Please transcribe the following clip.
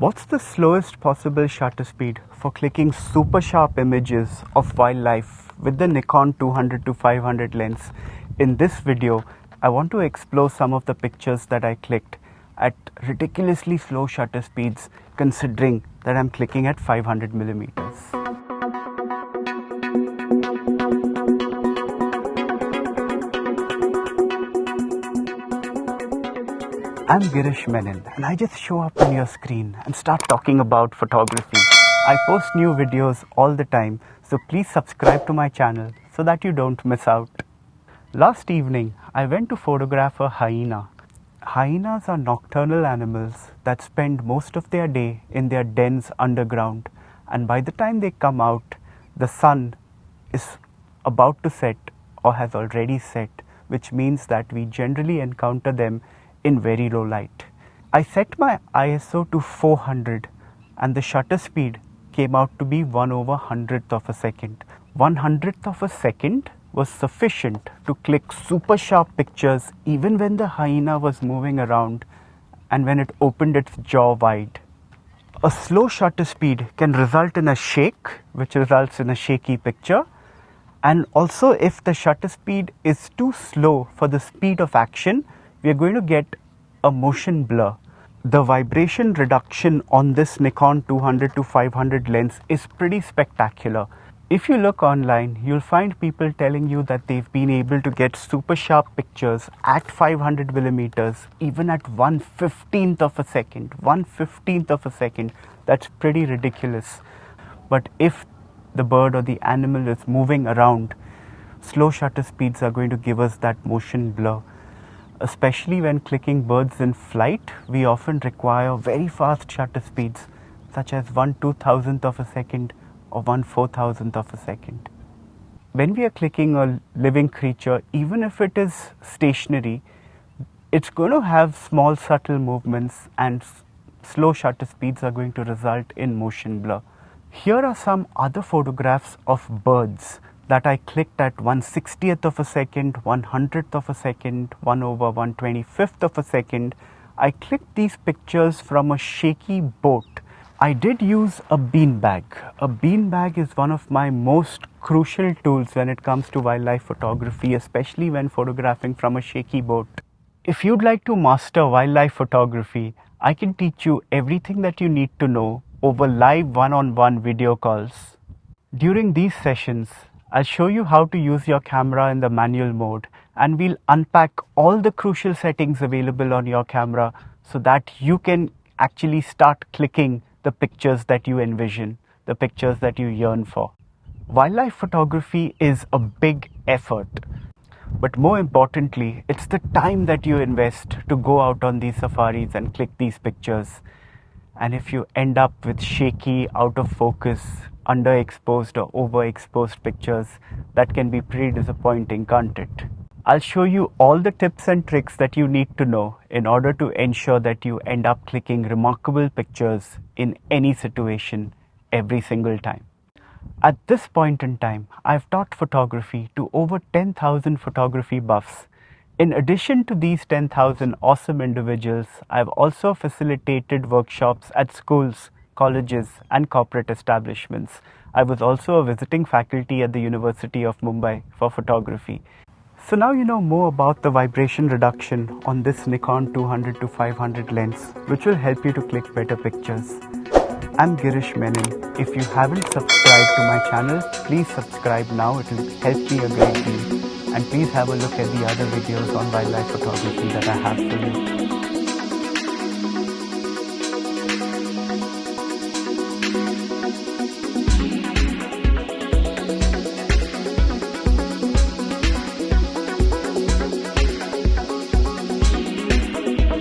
What's the slowest possible shutter speed for clicking super sharp images of wildlife with the Nikon 200 to 500 lens? In this video, I want to explore some of the pictures that I clicked at ridiculously slow shutter speeds, considering that I'm clicking at 500 millimeters. I'm Girish Menon, and I just show up on your screen and start talking about photography. I post new videos all the time, so please subscribe to my channel so that you don't miss out. Last evening, I went to photograph a hyena. Hyenas are nocturnal animals that spend most of their day in their dens underground, and by the time they come out, the sun is about to set or has already set, which means that we generally encounter them in very low light. I set my ISO to 400 and the shutter speed came out to be 1/100th of a second. 1/100th of a second was sufficient to click super sharp pictures even when the hyena was moving around and when it opened its jaw wide. A slow shutter speed can result in a shake, which results in a shaky picture. And also, if the shutter speed is too slow for the speed of action, we are going to get a motion blur. The vibration reduction on this Nikon 200 to 500 lens is pretty spectacular. If you look online, you'll find people telling you that they've been able to get super sharp pictures at 500 millimeters, even at 1/15th of a second. 1/15th of a second. That's pretty ridiculous. But if the bird or the animal is moving around, slow shutter speeds are going to give us that motion blur. Especially when clicking birds in flight, we often require very fast shutter speeds, such as 1/2000th of a second or 1/4000th of a second. When we are clicking a living creature, even if it is stationary, it's going to have small subtle movements, and slow shutter speeds are going to result in motion blur. Here are some other photographs of birds that I clicked at 1/60th of a second, 1/100th of a second, 1/125th of a second. I clicked these pictures from a shaky boat. I did use a beanbag. A beanbag is one of my most crucial tools when it comes to wildlife photography, especially when photographing from a shaky boat. If you'd like to master wildlife photography, I can teach you everything that you need to know over live one-on-one video calls. During these sessions, I'll show you how to use your camera in the manual mode, and we'll unpack all the crucial settings available on your camera so that you can actually start clicking the pictures that you envision, the pictures that you yearn for. Wildlife photography is a big effort, but more importantly, it's the time that you invest to go out on these safaris and click these pictures. And if you end up with shaky, out of focus, underexposed or overexposed pictures, that can be pretty disappointing, can't it? I'll show you all the tips and tricks that you need to know in order to ensure that you end up clicking remarkable pictures in any situation every single time. At this point in time, I've taught photography to over 10,000 photography buffs. In addition to these 10,000 awesome individuals, I've also facilitated workshops at schools, colleges, and corporate establishments. I was also a visiting faculty at the University of Mumbai for photography. So now you know more about the vibration reduction on this Nikon 200 to 500 lens, which will help you to click better pictures. I'm Girish Menon. If you haven't subscribed to my channel, please subscribe now. It will help me a great deal. And please have a look at the other videos on wildlife photography that I have for you.